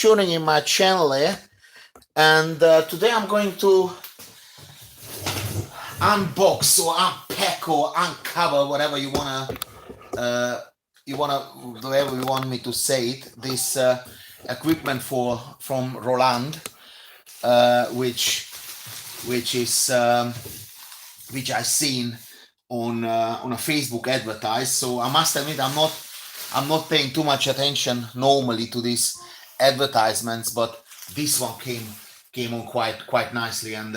tuning in my channel here, and today I'm going to unbox or unpack or uncover, whatever whatever you want me to say it, this equipment from Roland, which I seen on a Facebook advertise. So I must admit I'm not paying too much attention normally to these advertisements, but this one came on quite nicely, and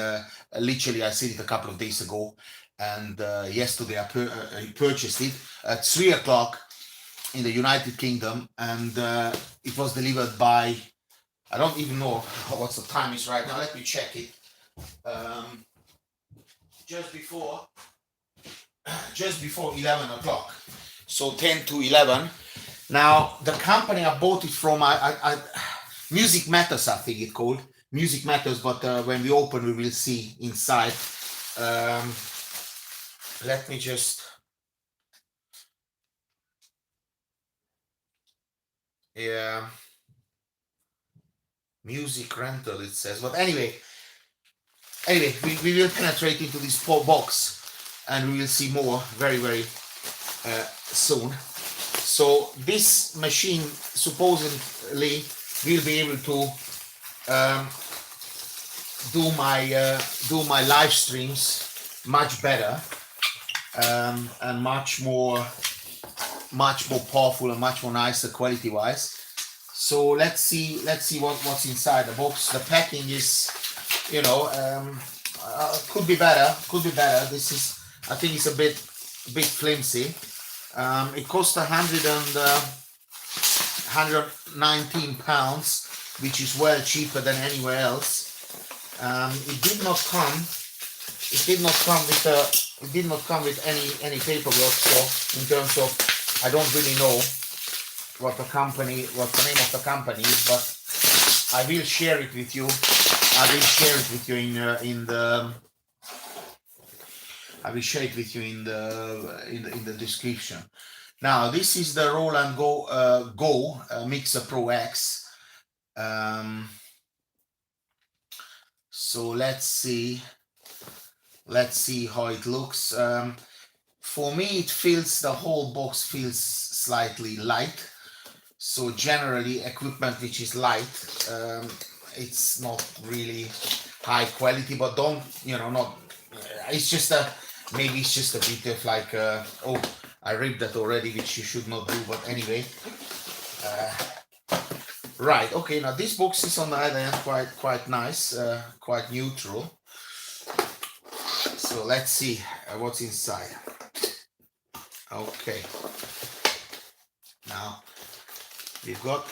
literally I seen it a couple of days ago, and yesterday I purchased it at 3 o'clock in the United Kingdom, and it was delivered by, I don't even know what the time is right now. Let me check it. Just before 11 o'clock, so 10 to 11. Now the company I bought it from, I Music Matters, I think it called Music Matters, but when we open we will see inside. Let me just, yeah, music rental it says, but anyway, we will penetrate into this box and we will see more very soon. So this machine supposedly will be able to do my live streams much better, and much more powerful and much more nicer quality wise. So let's see what's inside the box. The packing is, could be better. This is, I think it's a bit flimsy. It cost 119 pounds, which is well cheaper than anywhere else. It did not come with any paperwork. So in terms of, I don't really know what the name of the company is, but I will share it with you. I will share it with you in the description. Now this is the Roland Go Mixer Pro X. So let's see how it looks. For me, the whole box feels slightly light. So generally, equipment which is light, it's not really high quality, but it's just maybe it's just a bit of like, oh, I ripped that already, which you should not do, but anyway. Right, okay, now this box is on the other end quite nice, quite neutral. So let's see what's inside. Okay, now we've got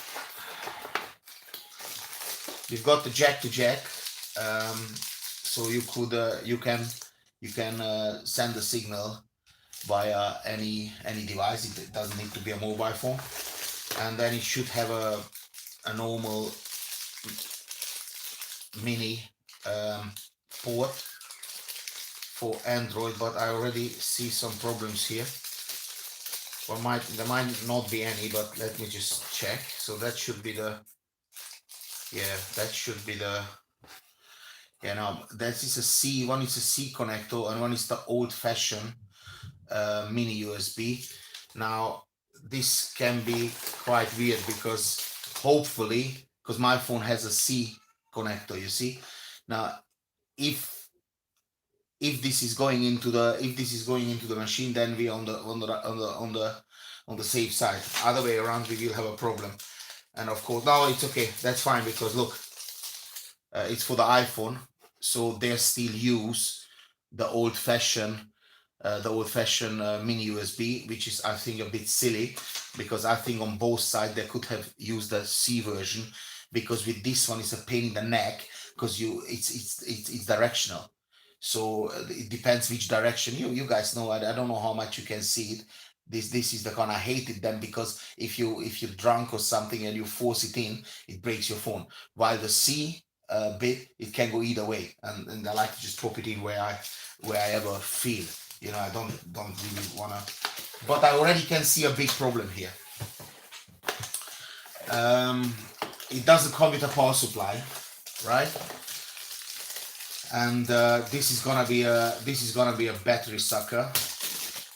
the jack to jack, so you can send the signal via any device. It doesn't need to be a mobile phone, and then it should have a normal mini port for Android, but I already see some problems here. Or there might not be any, but let me just check. So that should be the, now that is a C. One is a C connector, and one is the old-fashioned mini USB. Now this can be quite weird because my phone has a C connector. You see, now if this is going into the machine, then we on the safe side. Other way around, we will have a problem. And of course, now it's okay. That's fine, because look, it's for the iPhone, so they still use the old-fashioned mini USB, which is, I think, a bit silly, because I think on both sides they could have used the C version, because with this one it's a pain in the neck, because it's directional. So it depends which direction. You guys know. I don't know how much you can see it. This is the kind I hate it then, because if you're drunk or something and you force it in, it breaks your phone. While the C bit, it can go either way, and I like to just pop it in where I ever feel. I don't really wanna. But I already can see a big problem here. it doesn't come with a power supply, right? And this is gonna be a battery sucker,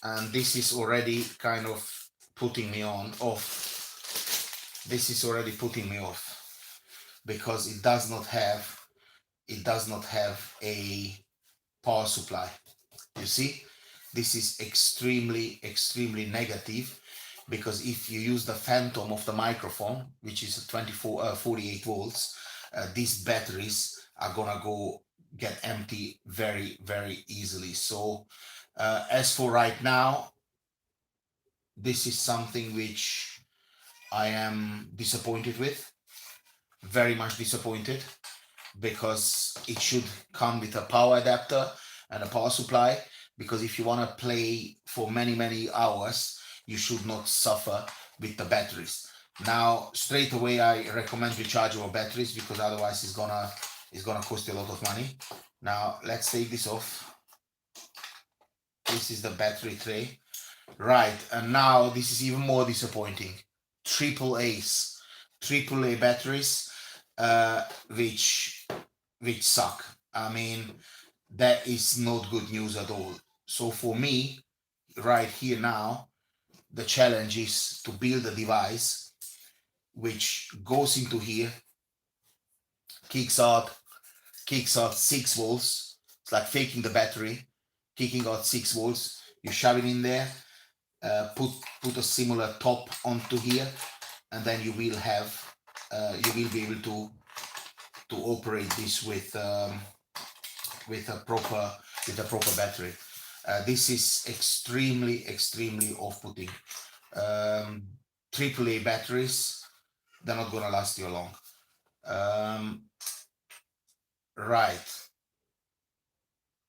and this is already kind of putting me off. This is already putting me off because it does not have a power supply. You see, this is extremely negative, because if you use the phantom of the microphone, which is 48 volts, these batteries are gonna get empty very easily. So as for right now, this is something which I am disappointed with, very much disappointed, because it should come with a power adapter and a power supply, because if you want to play for many hours, you should not suffer with the batteries. Now straight away I recommend rechargeable batteries, because otherwise it's gonna cost you a lot of money. Now let's take this off. This is the battery tray, right? And now this is even more disappointing. AAA batteries, which suck. I mean, that is not good news at all. So for me, right here now, the challenge is to build a device which goes into here, kicks out 6 volts. It's like faking the battery, kicking out 6 volts. You shove it in there, put a similar top onto here, and then you will be able to operate this with a proper battery. This is extremely off-putting. AAA batteries, they're not gonna last you long. Right.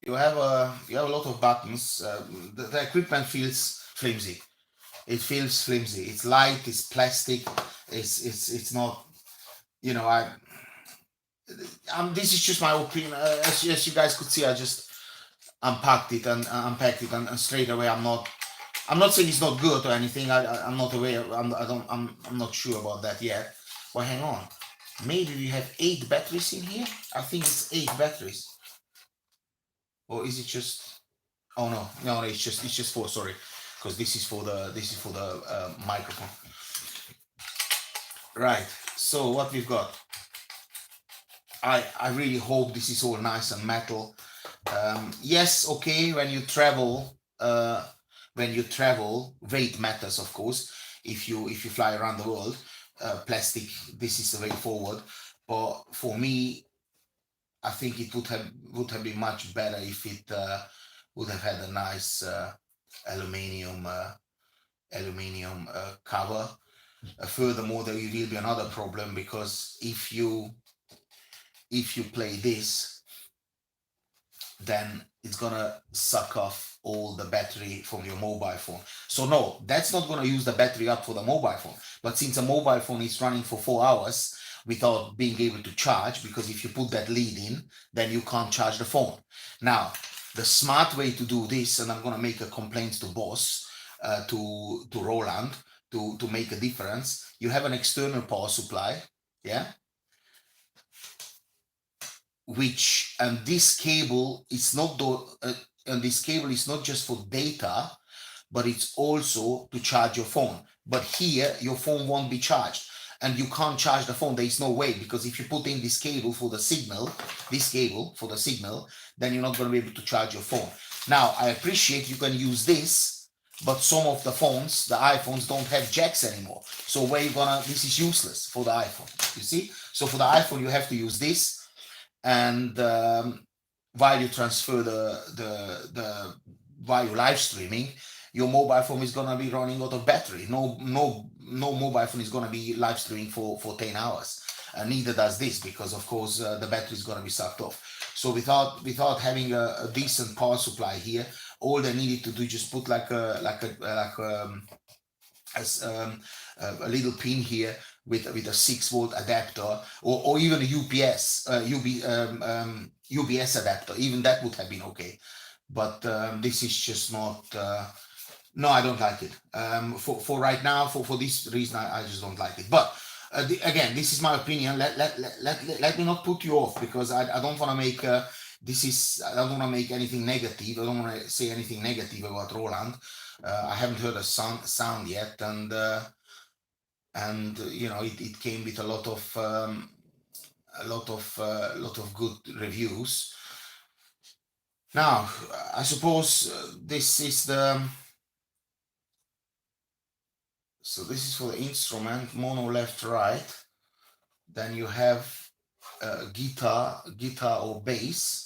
You have a lot of buttons. The equipment feels flimsy. It feels flimsy. It's light. It's plastic. It's not. You know, this is just my opinion. As you guys could see, I just unpacked it and straight away. I'm not saying it's not good or anything. I'm not aware. I'm not sure about that yet. Well, hang on. Maybe we have 8 batteries in here. I think it's 8 batteries. Or is it just? Oh no, it's just 4. Sorry, because this is for the microphone. Right. So what we've got. I really hope this is all nice and metal. Yes, okay. When you travel, weight matters, of course. If you fly around the world, plastic. This is the way forward. But for me, I think it would have been much better if it would have had a nice aluminium cover. Furthermore, there will be another problem, because if you play this, then it's gonna suck off all the battery from your mobile phone. So no, that's not gonna use the battery up for the mobile phone. But since a mobile phone is running for 4 hours without being able to charge, because if you put that lead in, then you can't charge the phone. Now, the smart way to do this, and I'm gonna make a complaint to boss, to Roland, to make a difference. You have an external power supply, yeah, and this cable is not just for data, but it's also to charge your phone. But here your phone won't be charged, and you can't charge the phone. There is no way, because if you put in this cable for the signal, then you're not going to be able to charge your phone. Now, I appreciate you can use this, but some of the phones, the iPhones, don't have jacks anymore. So where you gonna? This is useless for the iPhone. You see? So for the iPhone, you have to use this. And while you transfer while you're live streaming, your mobile phone is gonna be running out of battery. No mobile phone is gonna be live streaming for 10 hours. And neither does this, because of course the battery is gonna be sucked off. So without having a decent power supply here, all they needed to do is just put like a little pin here with a 6-volt adapter, or even a UPS adapter. Even that would have been okay. But this is just not. No, I don't like it. For right now, for this reason, I just don't like it. But Again, this is my opinion. Let me not put you off, because I don't want to make I don't want to make anything negative. I don't want to say anything negative about Roland. I haven't heard a sound yet, and you know, it came with a lot of lot of good reviews. Now, I suppose this is the so this is for the instrument, mono left right. Then you have guitar or bass.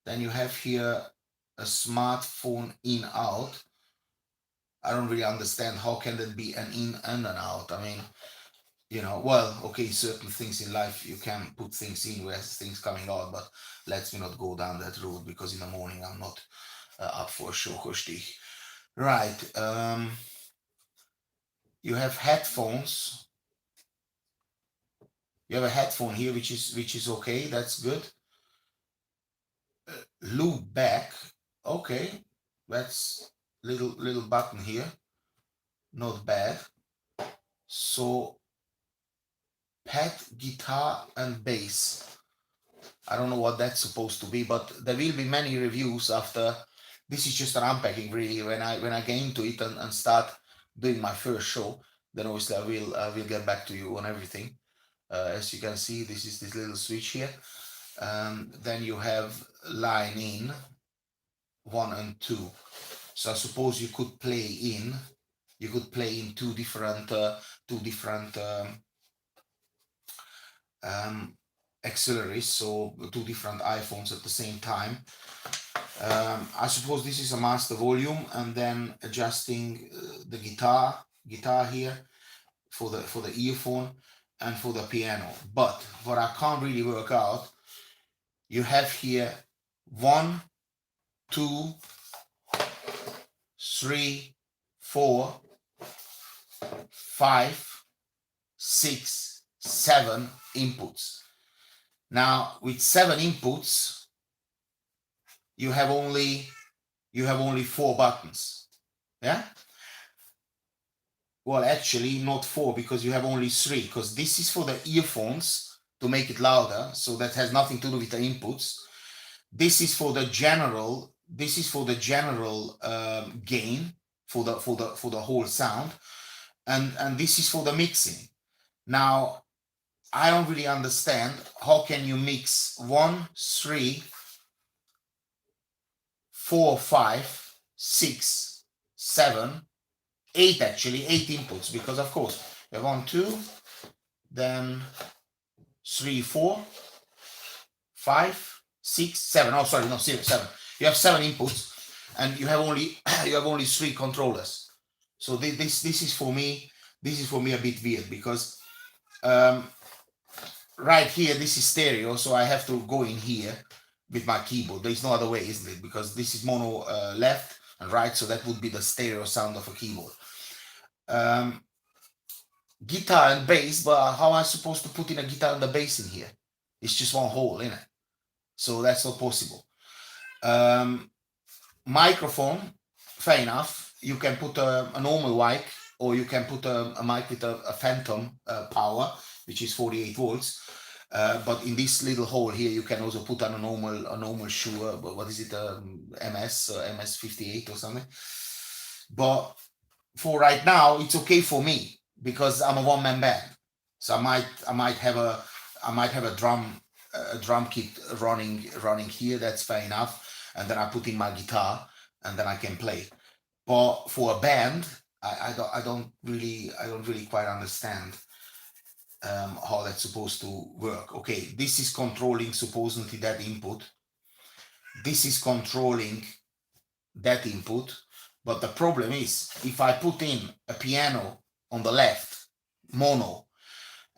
Then you have here a smartphone in out. I don't really understand how can that be an in and an out. I mean, you know, well, okay, certain things in life you can put things in where things coming out, but let's not go down that road, because in the morning I'm not up for a Schokostich. Right. You have headphones. You have a headphone here, which is okay. That's good. Loop back. Okay, that's little button here. Not bad. So pad, guitar, and bass. I don't know what that's supposed to be, but there will be many reviews after. This is just an unpacking, really. When I get into it and start doing my first show, then obviously I will get back to you on everything. As you can see, this is this little switch here. Then you have line in 1 and 2. So I suppose you could play in two different auxiliaries, so two different iPhones at the same time. I suppose this is a master volume, and then adjusting the guitar here for the earphone and for the piano. But what I can't really work out, you have here 1, 2, 3, 4, 5, 6, 7 inputs. Now, with 7 inputs, you have only 4 buttons. Yeah. Well, actually, not 4, because you have only 3. Because this is for the earphones to make it louder, so that has nothing to do with the inputs. This is for the general. This is for the general gain for the whole sound, and this is for the mixing. Now, I don't really understand how can you mix 1, 3, 4, 5, 6, 7, 8, actually 8 inputs, because of course you have 1, 2, then 3, 4, 5, 6, 7. Oh, sorry, no, 7. You have 7 inputs, and you have only 3 controllers. So this is for me a bit weird, because right here this is stereo, so I have to go in here with my keyboard. There's no other way, isn't it? Because this is mono left and right, so that would be the stereo sound of a keyboard. Guitar and bass, but how am I supposed to put in a guitar and a bass in here? It's just one hole in it, so that's not possible. Microphone, fair enough. You can put a normal mic, or you can put a mic with a phantom power, which is 48 volts. But in this little hole here, you can also put on a normal Shure. What is it? MS 58 or something. But for right now, it's okay for me, because I'm a one-man band. So I might have a drum kit running here. That's fair enough. And then I put in my guitar, and then I can play. But for a band, I don't really quite understand how that's supposed to work. Okay, this is controlling supposedly that input. This is controlling that input. But the problem is, if I put in a piano on the left, mono,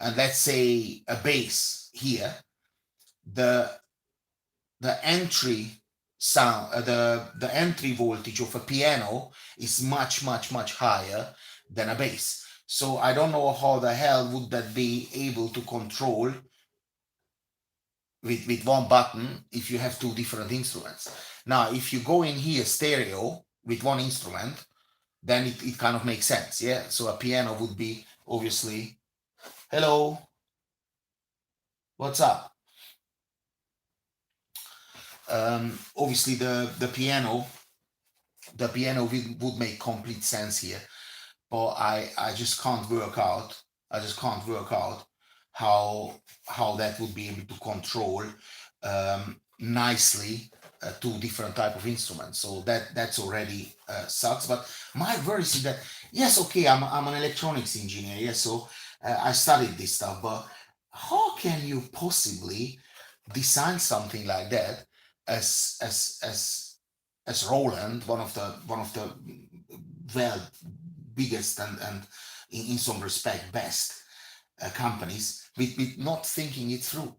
and let's say a bass here, the entry sound, the entry voltage of a piano is much higher than a bass. So I don't know how the hell would that be able to control with one button if you have 2 different instruments. Now, if you go in here stereo with one instrument, then it kind of makes sense. Yeah. So a piano would be obviously Hello, what's up? Obviously the piano would make complete sense here, but I just can't work out. I just can't work out how that would be able to control nicely two different type of instruments. So that's already sucks. But my worry is that yes, okay, I'm an electronics engineer. Yes, so I studied this stuff, but how can you possibly design something like that as Roland, one of the well biggest and in some respect best companies with not thinking it through.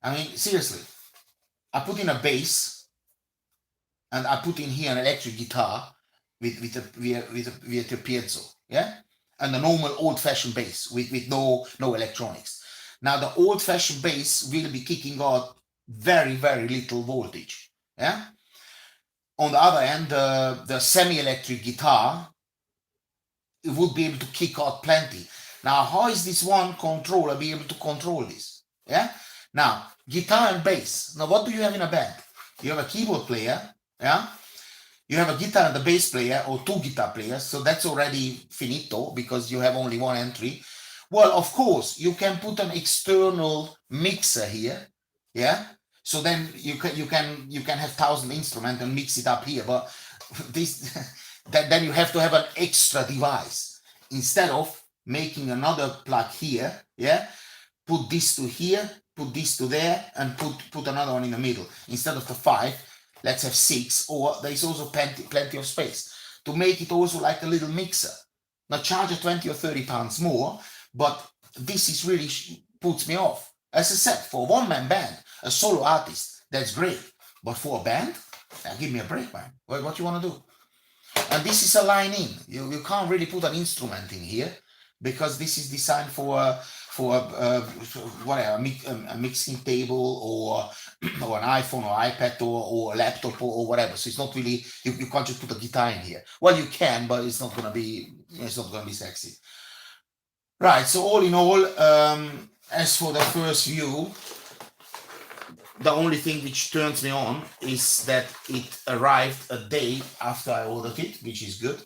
I mean, seriously, I put in a bass and I put in here an electric guitar with a piezo, yeah, and a normal old-fashioned bass with no electronics. Now the old-fashioned bass will be kicking out very little voltage, yeah. On the other hand, the semi-electric guitar would be able to kick out plenty. Now, how is this one controller be able to control this? Yeah. Now, guitar and bass. Now, what do you have in a band? You have a keyboard player. Yeah. You have a guitar and a bass player, or two guitar players. So that's already finito because you have only one entry. Well, of course, you can put an external mixer here. Yeah. So then you can have 1,000 instruments and mix it up here. But this then you have to have an extra device instead of making another plug here. Yeah, put this to here, put this to there, and put another one in the middle. Instead of the 5, let's have 6, or there is also plenty of space to make it also like a little mixer. Now charge a 20 or 30 pounds more, but this is really puts me off. As I said, for a one-man band, a solo artist, that's great. But for a band, give me a break, man. What you want to do? And this is a line in. You can't really put an instrument in here because this is designed for whatever a mixing table or or an iPhone or iPad or a laptop or whatever. So it's not really you can't just put a guitar in here. Well, you can, but it's not gonna be sexy. Right. So all in all, as for the first view, the only thing which turns me on is that it arrived a day after I ordered it, which is good.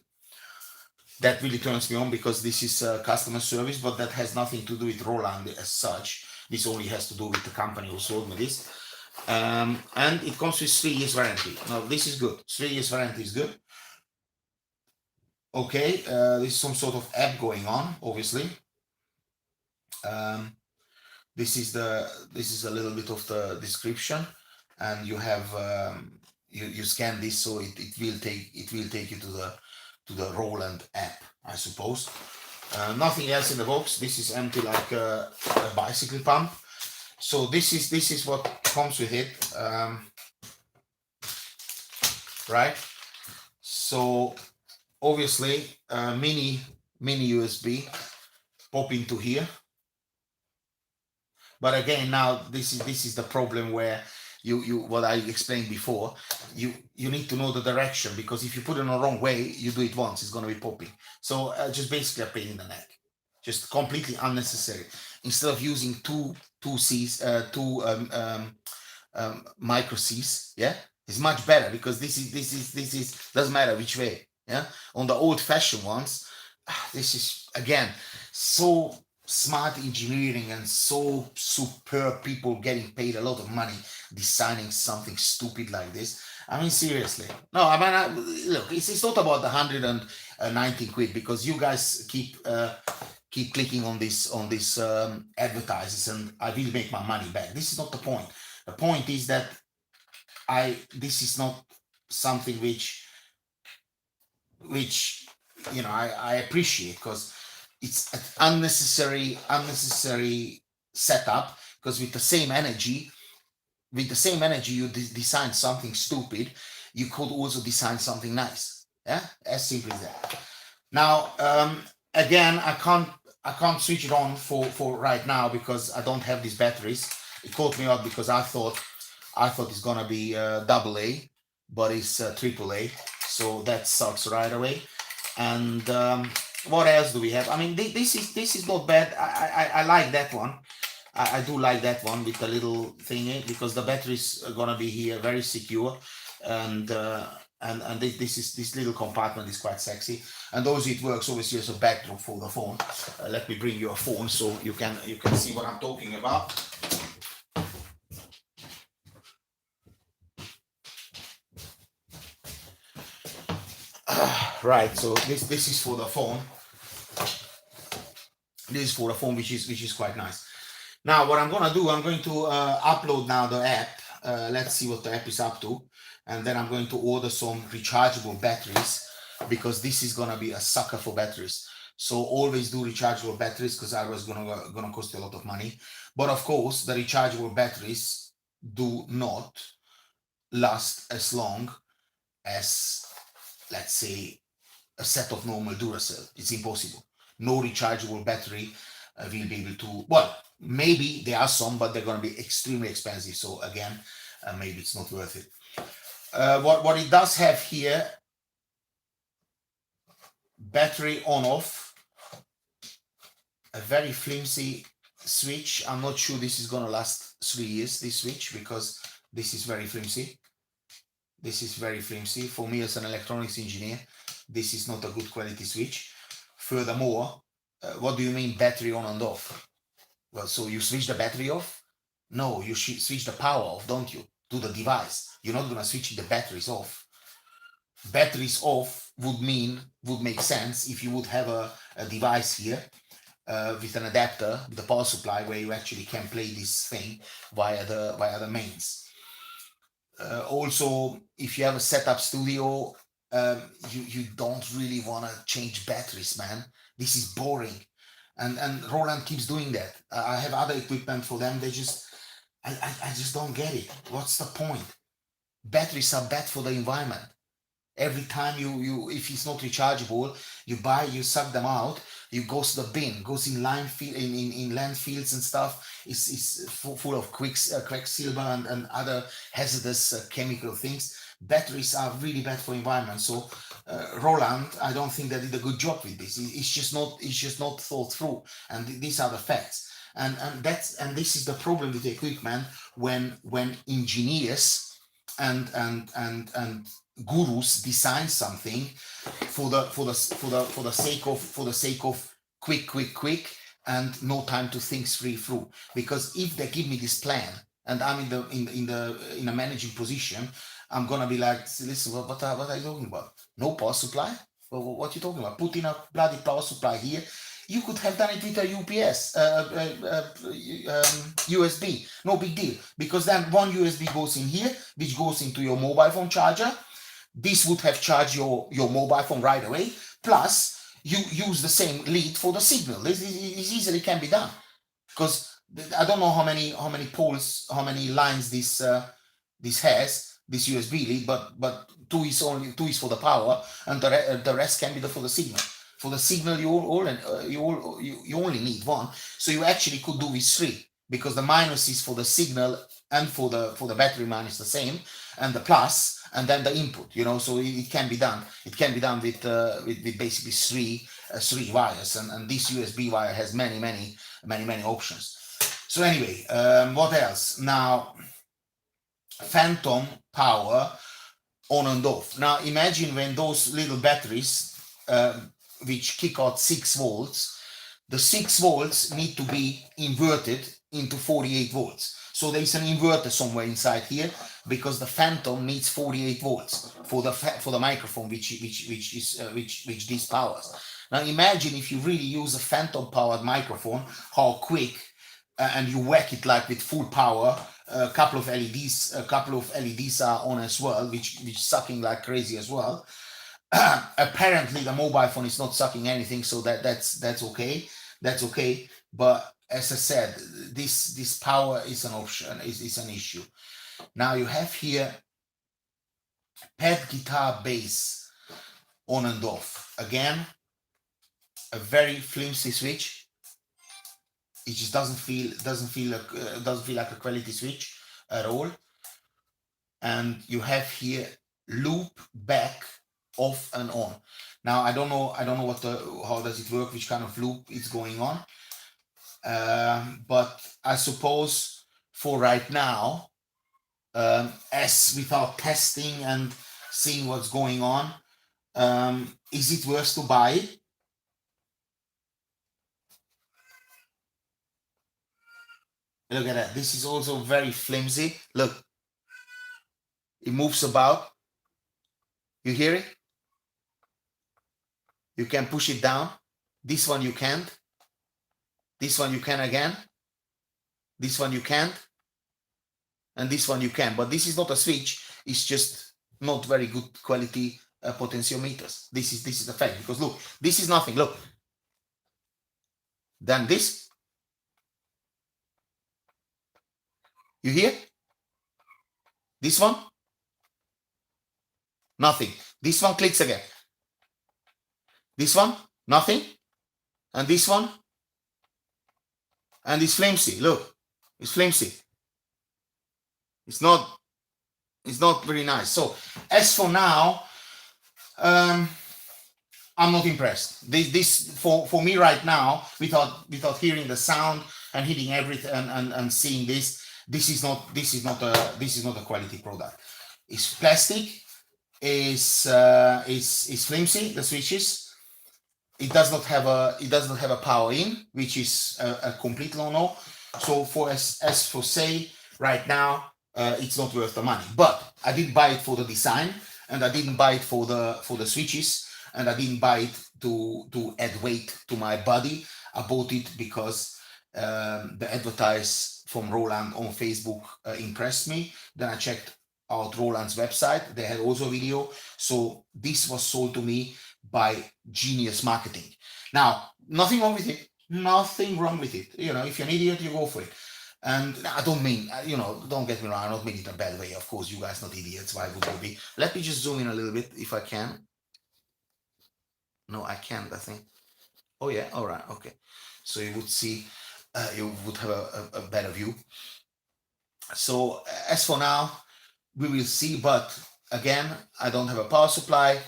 That really turns me on because this is customer service, but that has nothing to do with Roland as such. This only has to do with the company who sold me this. And it comes with 3 years warranty. Now this is good. 3 years warranty is good. Okay, this is some sort of app going on, obviously. This is a little bit of the description, and you have you scan this, so it will take you to the Roland app, I suppose. Nothing else in the box. This is empty like a bicycle pump. So this is what comes with it, right? So obviously mini USB pop into here. But again, now this is the problem where you what I explained before. You need to know the direction, because if you put it in the wrong way, you do it once, it's going to be popping. So just basically a pain in the neck, just completely unnecessary. Instead of using two micro C's, yeah, it's much better, because this is doesn't matter which way. Yeah, on the old-fashioned ones, this is again so smart engineering and so superb people getting paid a lot of money designing something stupid like this. I mean, seriously. No, I mean, look, it's not about the 190 quid, because you guys keep clicking on this advertises, and I will make my money back. This is not the point. The point is that this is not something which I appreciate, because it's an unnecessary setup, because with the same energy you design something stupid, you could also design something nice. Yeah, as simple as that. Now again, I can't switch it on for right now because I don't have these batteries. It caught me out because I thought it's gonna be AA, but it's AAA, so that sucks right away. And What else do we have? I mean, this is not bad. I like that one. I do like that one with the little thingy, because the batteries are gonna be here very secure, and this little compartment is quite sexy, and also it works obviously as a backdrop for the phone. Let me bring you a phone so you can see what I'm talking about. Right, so this is for the phone. This is for the phone, which is quite nice. Now, what I'm gonna do, I'm going to upload now the app. Let's see what the app is up to, and then I'm going to order some rechargeable batteries, because this is gonna be a sucker for batteries. So always do rechargeable batteries, because otherwise gonna cost you a lot of money. But of course, the rechargeable batteries do not last as long as, let's say, a set of normal Duracell. It's impossible. No rechargeable battery will be able to. Well, maybe there are some, but they're going to be extremely expensive. So again, maybe it's not worth it. What it does have here, battery on off, a very flimsy switch. I'm not sure this is going to last 3 years, this switch, because this is very flimsy. This is very flimsy. For me as an electronics engineer, this is not a good quality switch. Furthermore, what do you mean battery on and off? Well, so you switch the battery off? No, you switch the power off, don't you? To the device. You're not gonna switch the batteries off. Batteries off would make sense if you would have a device here with an adapter, with a power supply, where you actually can play this thing via the mains. Also, if you have a setup studio, you don't really want to change batteries, man. This is boring, and Roland keeps doing that. I have other equipment for them. They just I just don't get it. What's the point? Batteries are bad for the environment. Every time you if it's not rechargeable, you suck them out, you goes to the bin, goes in landfills and stuff. It's full of quicksilver and other hazardous chemical things. Batteries are really bad for environment. So Roland, I don't think they did a good job with this. It's just not thought through, and these are the facts. And this is the problem with the equipment, when engineers and gurus design something for the sake of quick, and no time to think through. Because if they give me this plan, and I'm in a managing position, I'm gonna be like, listen, what are you talking about? No power supply? What are you talking about? Put in a bloody power supply here. You could have done it with a UPS, USB. No big deal, because then one USB goes in here, which goes into your mobile phone charger. This would have charged your mobile phone right away. Plus, you use the same lead for the signal. This easily can be done, because I don't know how many poles, how many lines this has, this USB lead, but two is for the power, and the rest can be for the signal. For the signal, you only need one, so you actually could do with 3, because the minus is for the signal, and for the battery minus the same, and the plus, and then the input. So it can be done. It can be done with basically 3 wires, and this USB wire has many options. So anyway, what else? Now, phantom power on and off. Now imagine when those little batteries, which kick out 6 volts, the 6 volts need to be inverted into 48 volts. So there's an inverter somewhere inside here, because the phantom needs 48 volts for the microphone, which this powers. Now imagine if you really use a phantom powered microphone, how quick, and you whack it like with full power. A couple of LEDs are on as well, which sucking like crazy as well. Apparently the mobile phone is not sucking anything, so that's okay. That's okay. But as I said, this power is an option, is an issue. Now you have here pad guitar bass on and off. Again, a very flimsy switch. It just doesn't feel like a quality switch at all. And you have here loop back off and on. Now I don't know what how does it work, which kind of loop is going on. But I suppose for right now, as without testing and seeing what's going on, is it worth to buy it? Look at that. This is also very flimsy. Look, it moves about. You hear it? You can push it down. This one you can't. This one you can again. This one you can't. And this one you can. But this is not a switch. It's just not very good quality potentiometers. This is the fact. Because look, this is nothing. Look. Then this. You hear? This one? Nothing. This one clicks again. This one? Nothing. And this one? And it's flimsy. Look, it's flimsy. It's not very nice. So as for now, I'm not impressed. This for me right now, without hearing the sound and hitting everything and seeing this is not a quality product. It's plastic. Is flimsy. The switches. It does not have a power in, which is a complete no-no. So for as for say right now, it's not worth the money. But I did buy it for the design, and I didn't buy it for the switches, and I didn't buy it to add weight to my body. I bought it because the advertise from Roland on Facebook impressed me. Then I checked out Roland's website. They had also a video. So this was sold to me by genius marketing. Now, nothing wrong with it. Nothing wrong with it. You know, if you're an idiot, you go for it. And I don't mean, don't get me wrong, I don't mean it in a bad way. Of course, you guys not idiots. Why would you be? Let me just zoom in a little bit if I can. No, I can't, I think. Oh, yeah. All right. Okay. So you would see, you would have a better view. So as for now, we will see. But again, I don't have a power supply.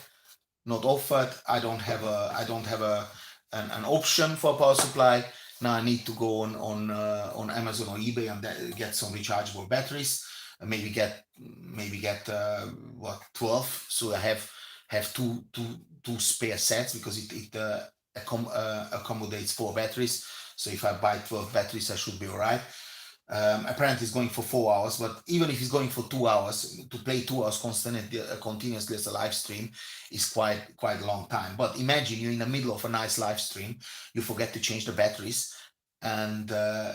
Not offered. I don't have an option for power supply. Now I need to go on Amazon or eBay and get some rechargeable batteries. Maybe get 12. So I have two spare sets because it accommodates 4 batteries. So if I buy 12 batteries, I should be all right. Apparently it's going for 4 hours, but even if it's going for 2 hours, to play 2 hours continuously as a live stream is quite a long time. But imagine you're in the middle of a nice live stream, you forget to change the batteries, and then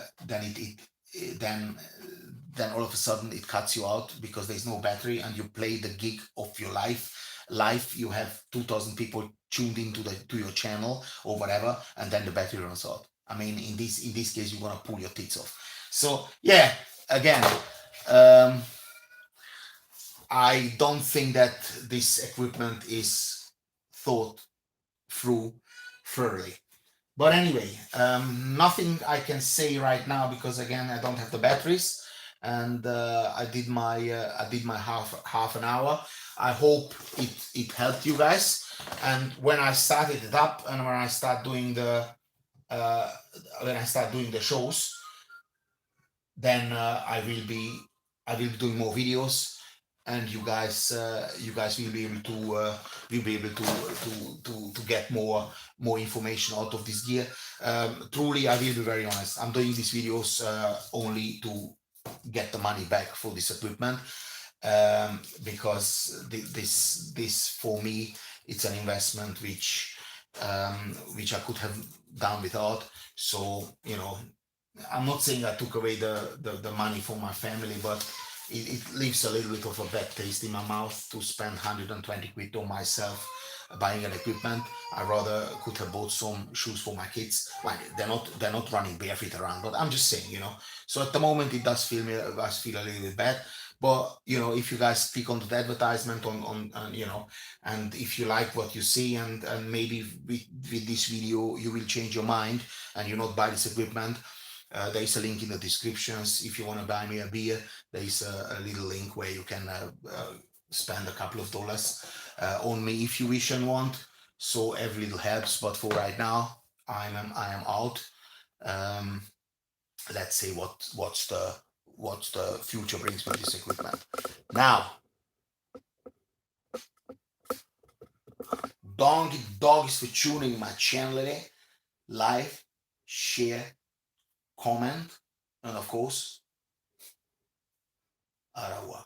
all of a sudden it cuts you out because there's no battery, and you play the gig of your life. You have 2,000 people tuned into your channel or whatever, and then the battery runs out. I mean, in this case, you're gonna pull your tits off. So yeah, again, I don't think that this equipment is thought through thoroughly. But anyway, nothing I can say right now because again, I don't have the batteries, and I did my half an hour. I hope it helped you guys. And when I started it up, and when I start doing the shows, then I will be doing more videos, and you guys will be able to get more information out of this gear. Truly, I will be very honest. I'm doing these videos only to get the money back for this equipment, because this for me, it's an investment which I could have done without. So I'm not saying I took away the money from my family, but it leaves a little bit of a bad taste in my mouth to spend 120 quid on myself buying an equipment. I rather could have bought some shoes for my kids. Like they're not running barefoot around, but I'm just saying, So at the moment it does feel a little bit bad. But if you guys click on the advertisement on and if you like what you see, and maybe with this video you will change your mind and you not buy this equipment. There is a link in the descriptions. If you want to buy me a beer, there is a little link where you can spend a couple of dollars. on me if you wish and want. So every little helps, but for right now, I am out. Let's see what's the future brings with this equipment. Now, dogs for tuning my channel today. Like, share, comment, and of course, au revoir.